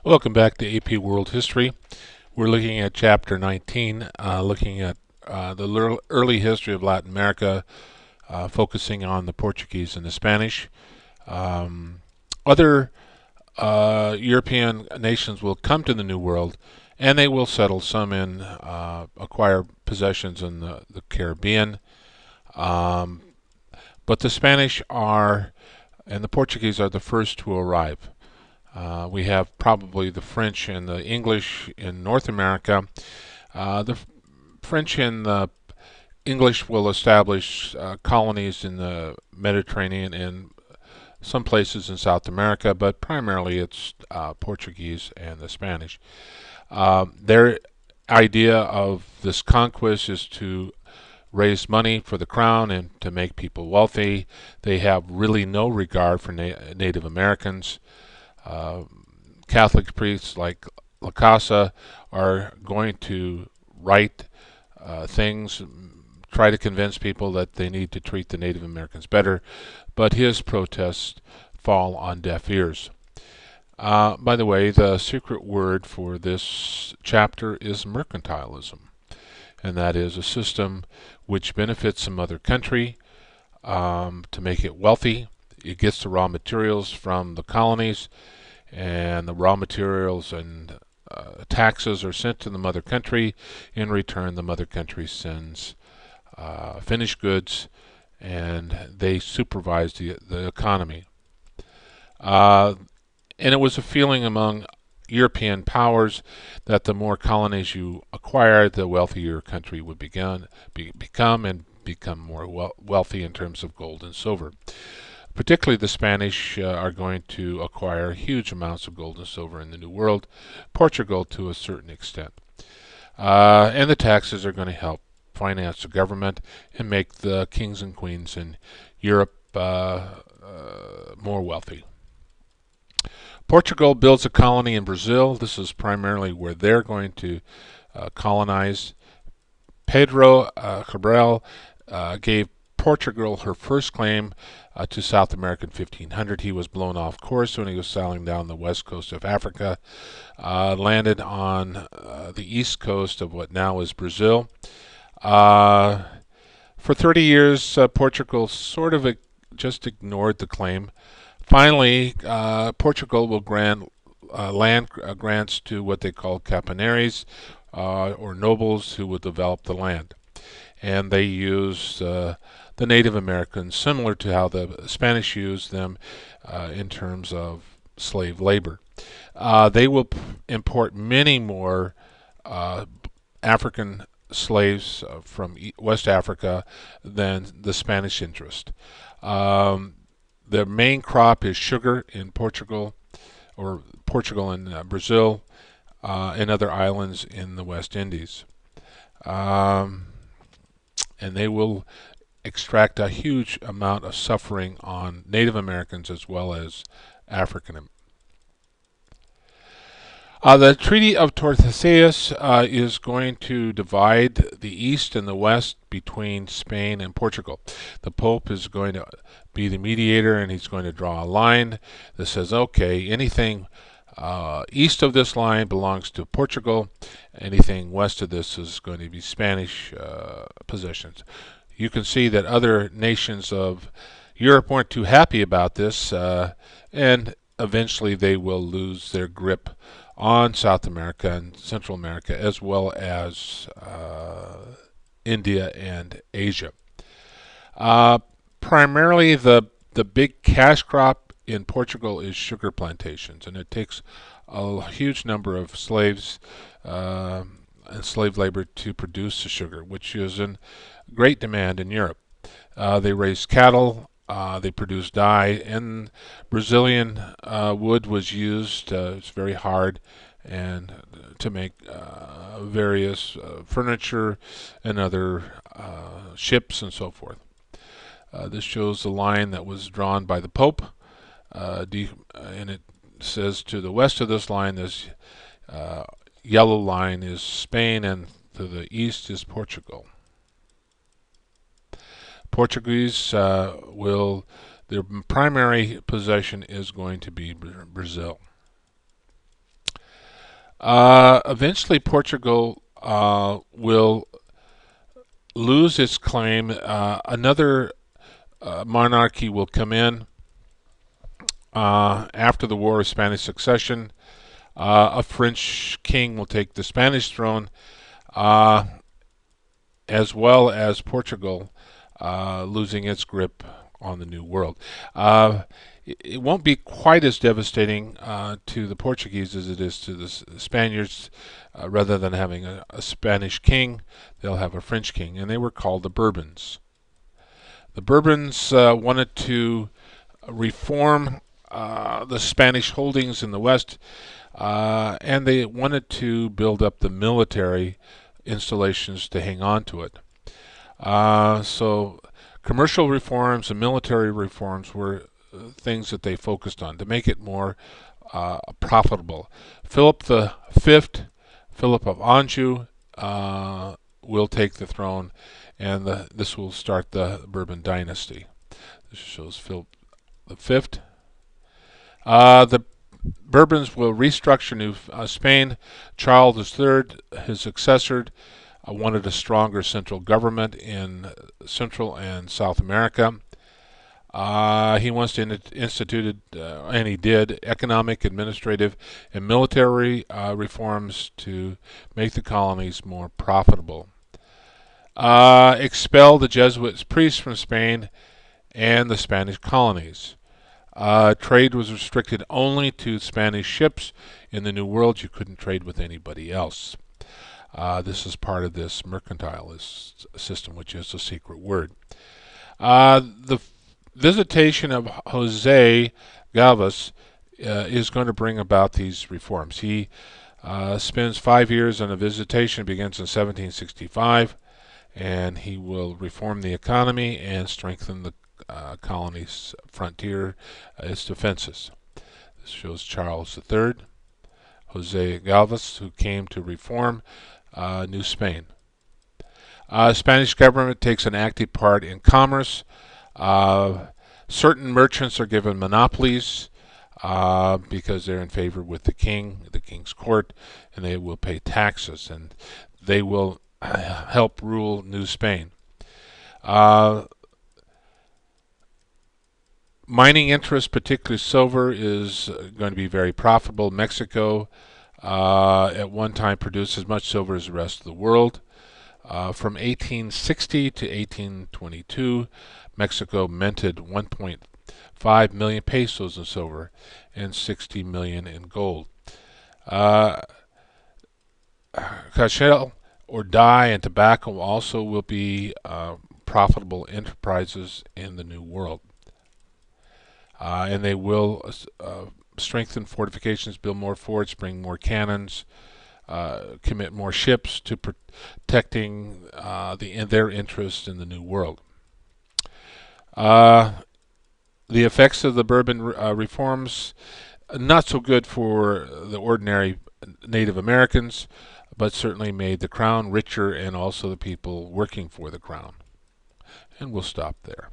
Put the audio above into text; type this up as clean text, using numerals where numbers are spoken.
Welcome back to AP World History. We're looking at Chapter 19, looking at the early history of Latin America, focusing on the Portuguese and the Spanish. Um, Other European nations will come to the New World, and they will settle some in, acquire possessions in the Caribbean. Um, but the Spanish are, and the Portuguese are the first to arrive. We have probably the French and the English in North America. The French and the English will establish colonies in the Mediterranean and some places in South America, but primarily it's Portuguese and the Spanish. Their idea of this conquest is to raise money for the crown and to make people wealthy. They have really no regard for Native Americans. Uh, Catholic priests like La Casa are going to write things, try to convince people that they need to treat the Native Americans better, but his protests fall on deaf ears. By the way, the secret word for this chapter is mercantilism, and that is a system which benefits some other country to make it wealthy. It gets the raw materials from the colonies, and the raw materials and taxes are sent to the mother country. In return, the mother country sends finished goods, and they supervise the economy. Uh, and it was a feeling among European powers that the more colonies you acquired, the wealthier your country would become more wealthy in terms of gold and silver. Particularly the Spanish are going to acquire huge amounts of gold and silver in the New World, Portugal to a certain extent. And the taxes are going to help finance the government and make the kings and queens in Europe more wealthy. Portugal builds a colony in Brazil. This is primarily where they're going to colonize. Pedro Cabral gave Portugal her first claim to South America in 1500. He was blown off course when he was sailing down the west coast of Africa, landed on the east coast of what now is Brazil. For 30 years, Portugal sort of just ignored the claim. Finally, Portugal will grant land grants to what they call caponeires, or nobles who would develop the land. And they use the Native Americans, similar to how the Spanish used them in terms of slave labor. They will import many more African slaves from West Africa than the Spanish interest. The main crop is sugar in Portugal, or Portugal and Brazil, and other islands in the West Indies. And they will extract a huge amount of suffering on Native Americans as well as African. The Treaty of Tordesillas is going to divide the East and the West between Spain and Portugal. The Pope is going to be the mediator, and he's going to draw a line that says, okay, anything east of this line belongs to Portugal. Anything west of this is going to be Spanish possessions. You can see that other nations of Europe weren't too happy about this, and eventually they will lose their grip on South America and Central America, as well as India and Asia. Primarily, the big cash crop in Portugal is sugar plantations, and it takes a huge number of slaves and slave labor to produce the sugar, which is in great demand in Europe. They raise cattle, they produce dye, and Brazilian wood was used. It's very hard, and to make various furniture and other ships and so forth. This shows the line that was drawn by the Pope, and it says to the west of this line, this yellow line is Spain, and to the east is Portugal. Portuguese their primary possession is going to be Brazil. Eventually, Portugal will lose its claim. Another monarchy will come in after the War of Spanish Succession. A French king will take the Spanish throne, uh, as well as Portugal losing its grip on the New World. It won't be quite as devastating to the Portuguese as it is to the Spaniards. Rather than having a Spanish king, they'll have a French king, and they were called the Bourbons. The Bourbons wanted to reform the Spanish holdings in the West, and they wanted to build up the military installations to hang on to it. So commercial reforms and military reforms were things that they focused on to make it more profitable. Philip V, Philip of Anjou, will take the throne, and this will start the Bourbon dynasty. This shows Philip V. The Bourbons will restructure New Spain. Charles III, his successor, wanted a stronger central government in Central and South America. He wants to institute, and he did, economic, administrative, and military reforms to make the colonies more profitable. Expel the Jesuit priests from Spain and the Spanish colonies. Trade was restricted only to Spanish ships. In the New World, you couldn't trade with anybody else. This is part of this mercantilist system, which is a secret word. The visitation of Jose Galvez is going to bring about these reforms. He spends 5 years on a visitation, begins in 1765, and he will reform the economy and strengthen the colony's frontier, its defenses. This shows Charles III, Jose Galvez, who came to reform New Spain. Spanish government takes an active part in commerce. Certain merchants are given monopolies because they're in favor with the king, the king's court, and they will pay taxes, and they will help rule New Spain. Mining interest, particularly silver, is going to be very profitable. Mexico at one time produced as much silver as the rest of the world. From 1860 to 1822, Mexico minted 1.5 million pesos in silver and 60 million in gold. Cashel or dye and tobacco also will be profitable enterprises in the New World. And they will strengthen fortifications, build more forts, bring more cannons, commit more ships to protecting their interests in the New World. The effects of the Bourbon reforms, not so good for the ordinary Native Americans, but certainly made the crown richer and also the people working for the crown. And we'll stop there.